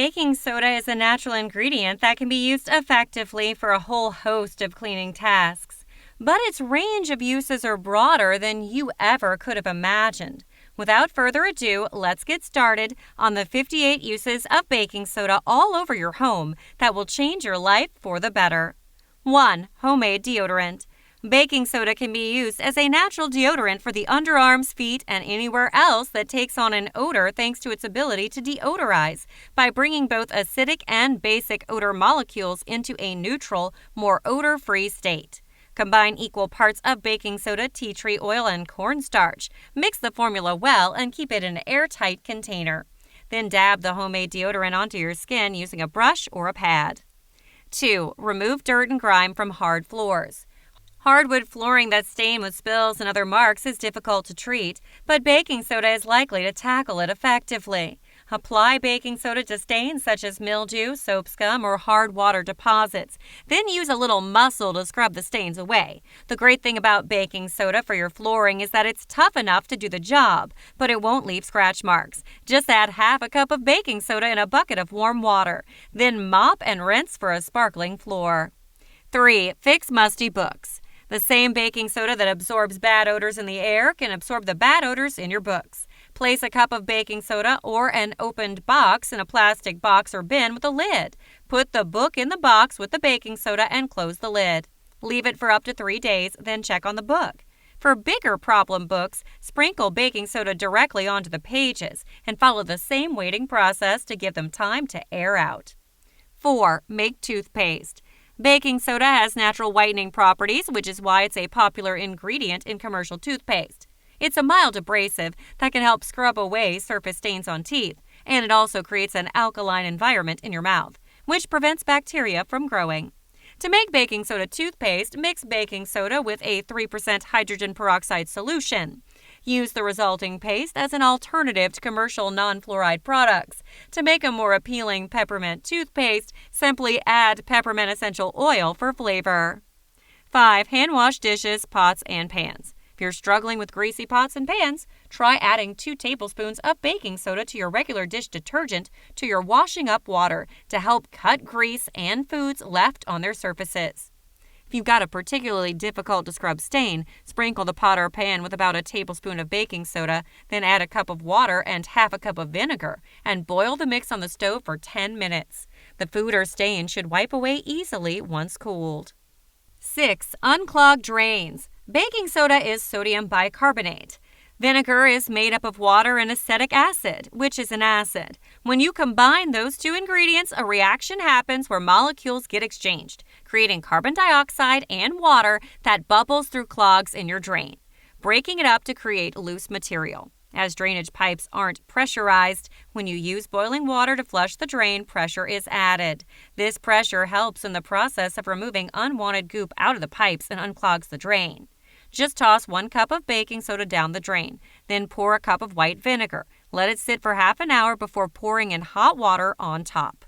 Baking soda is a natural ingredient that can be used effectively for a whole host of cleaning tasks. But its range of uses are broader than you ever could have imagined. Without further ado, let's get started on the 58 uses of baking soda all over your home that will change your life for the better. 1. Homemade deodorant. Baking soda can be used as a natural deodorant for the underarms, feet, and anywhere else that takes on an odor thanks to its ability to deodorize by bringing both acidic and basic odor molecules into a neutral, more odor-free state. Combine equal parts of baking soda, tea tree oil, and cornstarch. Mix the formula well and keep it in an airtight container. Then dab the homemade deodorant onto your skin using a brush or a pad. 2. Remove dirt and grime from hard floors. Hardwood flooring that's stained with spills and other marks is difficult to treat, but baking soda is likely to tackle it effectively. Apply baking soda to stains such as mildew, soap scum, or hard water deposits. Then use a little muscle to scrub the stains away. The great thing about baking soda for your flooring is that it's tough enough to do the job, but it won't leave scratch marks. Just add half a cup of baking soda in a bucket of warm water. Then mop and rinse for a sparkling floor. 3. Fix musty books. The same baking soda that absorbs bad odors in the air can absorb the bad odors in your books. Place a cup of baking soda or an opened box in a plastic box or bin with a lid. Put the book in the box with the baking soda and close the lid. Leave it for up to 3 days, then check on the book. For bigger problem books, sprinkle baking soda directly onto the pages and follow the same weighting process to give them time to air out. 4. Make toothpaste. Baking soda has natural whitening properties, which is why it's a popular ingredient in commercial toothpaste. It's a mild abrasive that can help scrub away surface stains on teeth, and it also creates an alkaline environment in your mouth, which prevents bacteria from growing. To make baking soda toothpaste, mix baking soda with a 3% hydrogen peroxide solution. Use the resulting paste as an alternative to commercial non-fluoride products. To make a more appealing peppermint toothpaste, simply add peppermint essential oil for flavor. 5. Hand wash dishes, pots, and pans. If you're struggling with greasy pots and pans, try adding 2 tablespoons of baking soda to your regular dish detergent to your washing up water to help cut grease and foods left on their surfaces. If you've got a particularly difficult to scrub stain, sprinkle the pot or pan with about a tablespoon of baking soda, then add a cup of water and half a cup of vinegar, and boil the mix on the stove for 10 minutes. The food or stain should wipe away easily once cooled. 6. Unclog drains. Baking soda is sodium bicarbonate. Vinegar is made up of water and acetic acid, which is an acid. When you combine those 2 ingredients, a reaction happens where molecules get exchanged, creating carbon dioxide and water that bubbles through clogs in your drain, breaking it up to create loose material. As drainage pipes aren't pressurized, when you use boiling water to flush the drain, pressure is added. This pressure helps in the process of removing unwanted goop out of the pipes and unclogs the drain. Just toss 1 cup of baking soda down the drain, then pour a cup of white vinegar. Let it sit for half an hour before pouring in hot water on top.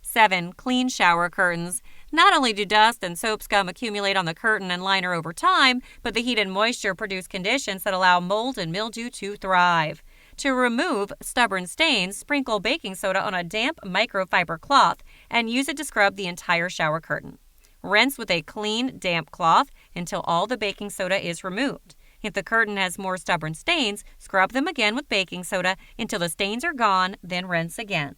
7. Clean shower curtains. Not only do dust and soap scum accumulate on the curtain and liner over time, but the heat and moisture produce conditions that allow mold and mildew to thrive. To remove stubborn stains, sprinkle baking soda on a damp microfiber cloth and use it to scrub the entire shower curtain. Rinse with a clean, damp cloth until all the baking soda is removed. If the curtain has more stubborn stains, scrub them again with baking soda until the stains are gone, then rinse again.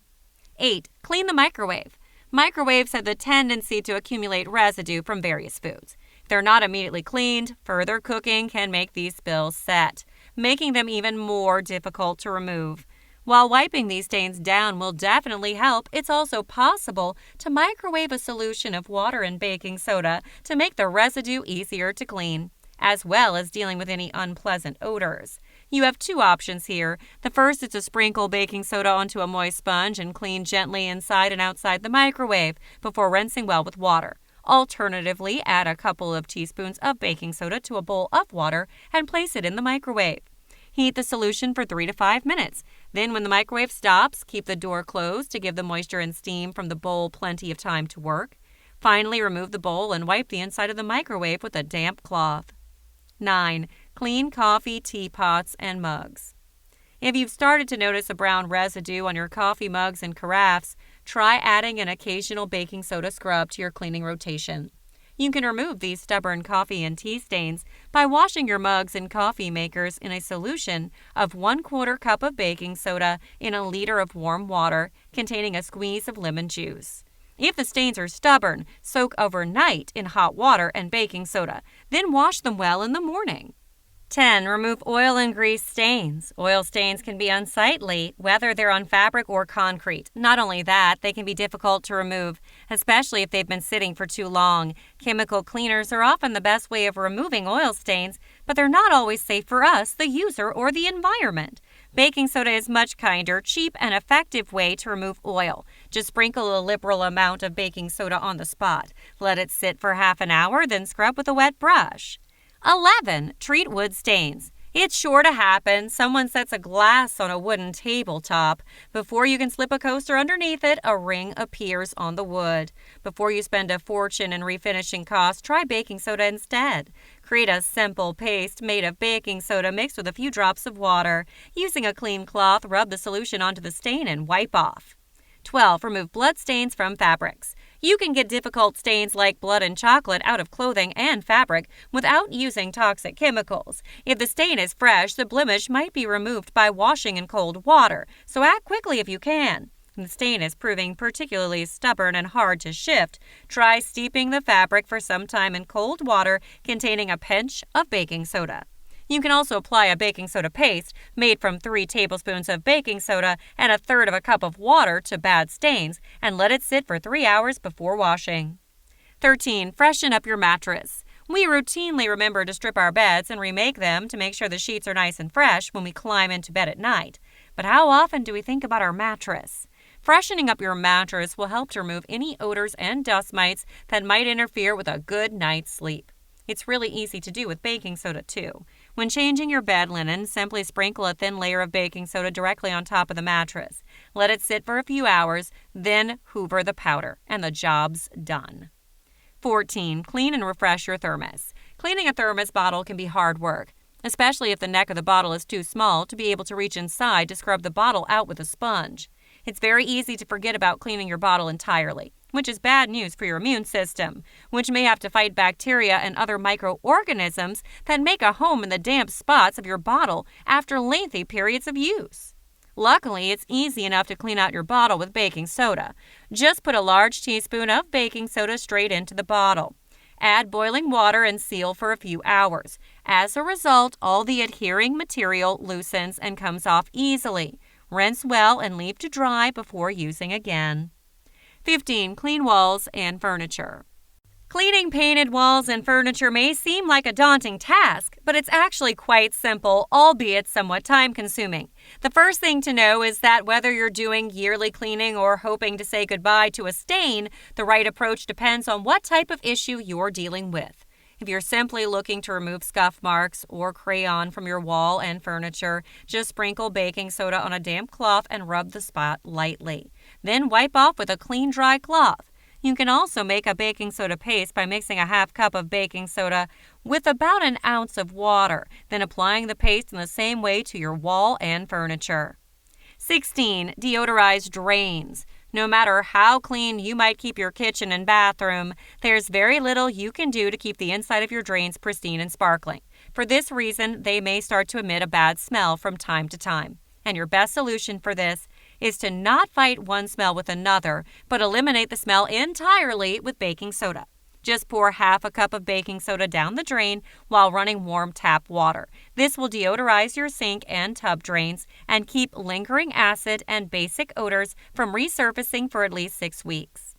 8. Clean the microwave. Microwaves have the tendency to accumulate residue from various foods. If they're not immediately cleaned, further cooking can make these spills set, making them even more difficult to remove. While wiping these stains down will definitely help, it's also possible to microwave a solution of water and baking soda to make the residue easier to clean, as well as dealing with any unpleasant odors. You have 2 options here. The first is to sprinkle baking soda onto a moist sponge and clean gently inside and outside the microwave before rinsing well with water. Alternatively, add a couple of teaspoons of baking soda to a bowl of water and place it in the microwave. Heat the solution for 3 to 5 minutes. Then when the microwave stops, keep the door closed to give the moisture and steam from the bowl plenty of time to work. Finally, remove the bowl and wipe the inside of the microwave with a damp cloth. 9. Clean coffee teapots and mugs. If you've started to notice a brown residue on your coffee mugs and carafes, try adding an occasional baking soda scrub to your cleaning rotation. You can remove these stubborn coffee and tea stains by washing your mugs and coffee makers in a solution of 1/4 cup of baking soda in a liter of warm water containing a squeeze of lemon juice. If the stains are stubborn, soak overnight in hot water and baking soda, then wash them well in the morning. 10. Remove oil and grease stains. Oil stains can be unsightly, whether they're on fabric or concrete. Not only that, they can be difficult to remove, especially if they've been sitting for too long. Chemical cleaners are often the best way of removing oil stains, but they're not always safe for us, the user, or the environment. Baking soda is much kinder, cheap, and effective way to remove oil. Just sprinkle a liberal amount of baking soda on the spot. Let it sit for half an hour, then scrub with a wet brush. 11. Treat wood stains. It's sure to happen. Someone sets a glass on a wooden tabletop. Before you can slip a coaster underneath it, a ring appears on the wood. Before you spend a fortune in refinishing costs, try baking soda instead. Create a simple paste made of baking soda mixed with a few drops of water. Using a clean cloth, rub the solution onto the stain and wipe off. 12. Remove blood stains from fabrics. You can get difficult stains like blood and chocolate out of clothing and fabric without using toxic chemicals. If the stain is fresh, the blemish might be removed by washing in cold water, so act quickly if you can. If the stain is proving particularly stubborn and hard to shift, try steeping the fabric for some time in cold water containing a pinch of baking soda. You can also apply a baking soda paste made from 3 tablespoons of baking soda and 1/3 of a cup of water to bad stains and let it sit for 3 hours before washing. 13. Freshen up your mattress. We routinely remember to strip our beds and remake them to make sure the sheets are nice and fresh when we climb into bed at night. But how often do we think about our mattress? Freshening up your mattress will help to remove any odors and dust mites that might interfere with a good night's sleep. It's really easy to do with baking soda, too. When changing your bed linen, simply sprinkle a thin layer of baking soda directly on top of the mattress. Let it sit for a few hours, then hoover the powder, and the job's done. 14. Clean and refresh your thermos. Cleaning a thermos bottle can be hard work, especially if the neck of the bottle is too small to be able to reach inside to scrub the bottle out with a sponge. It's very easy to forget about cleaning your bottle entirely, which is bad news for your immune system, which may have to fight bacteria and other microorganisms that make a home in the damp spots of your bottle after lengthy periods of use. Luckily, it's easy enough to clean out your bottle with baking soda. Just put a large teaspoon of baking soda straight into the bottle. Add boiling water and seal for a few hours. As a result, all the adhering material loosens and comes off easily. Rinse well and leave to dry before using again. 15. Clean walls and furniture. Cleaning painted walls and furniture may seem like a daunting task, but it's actually quite simple, albeit somewhat time-consuming. The first thing to know is that whether you're doing yearly cleaning or hoping to say goodbye to a stain, the right approach depends on what type of issue you're dealing with. If you're simply looking to remove scuff marks or crayon from your wall and furniture, just sprinkle baking soda on a damp cloth and rub the spot lightly. Then wipe off with a clean, dry cloth. You can also make a baking soda paste by mixing a half cup of baking soda with about an ounce of water, then applying the paste in the same way to your wall and furniture. 16. Deodorize drains. No matter how clean you might keep your kitchen and bathroom, there's very little you can do to keep the inside of your drains pristine and sparkling. For this reason, they may start to emit a bad smell from time to time. And your best solution for this is to not fight one smell with another, but eliminate the smell entirely with baking soda. Just pour half a cup of baking soda down the drain while running warm tap water. This will deodorize your sink and tub drains and keep lingering acid and basic odors from resurfacing for at least 6 weeks.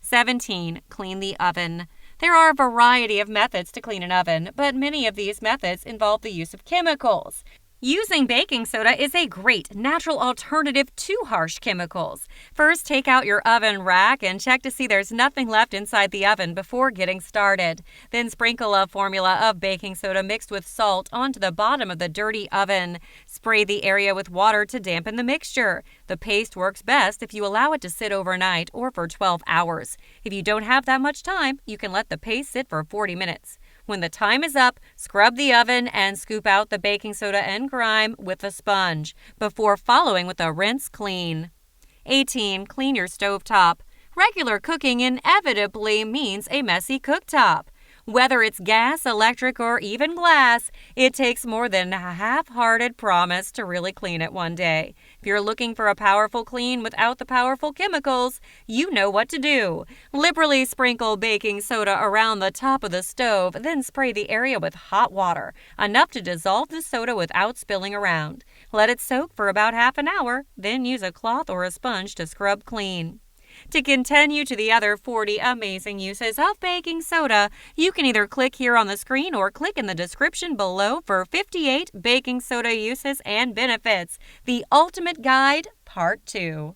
17. Clean the oven. There are a variety of methods to clean an oven, but many of these methods involve the use of chemicals. Using baking soda is a great natural alternative to harsh chemicals. First, take out your oven rack and check to see there's nothing left inside the oven before getting started. Then sprinkle a formula of baking soda mixed with salt onto the bottom of the dirty oven. Spray the area with water to dampen the mixture. The paste works best if you allow it to sit overnight or for 12 hours. If you don't have that much time, you can let the paste sit for 40 minutes. When the time is up, scrub the oven and scoop out the baking soda and grime with a sponge before following with a rinse clean. 18. Clean your stovetop. Regular cooking inevitably means a messy cooktop. Whether it's gas, electric, or even glass, it takes more than a half-hearted promise to really clean it one day. If you're looking for a powerful clean without the powerful chemicals, you know what to do. Liberally sprinkle baking soda around the top of the stove, then spray the area with hot water, enough to dissolve the soda without spilling around. Let it soak for about half an hour, then use a cloth or a sponge to scrub clean. To continue to the other 40 amazing uses of baking soda, you can either click here on the screen or click in the description below for 58 baking soda uses and benefits, the ultimate guide, part 2.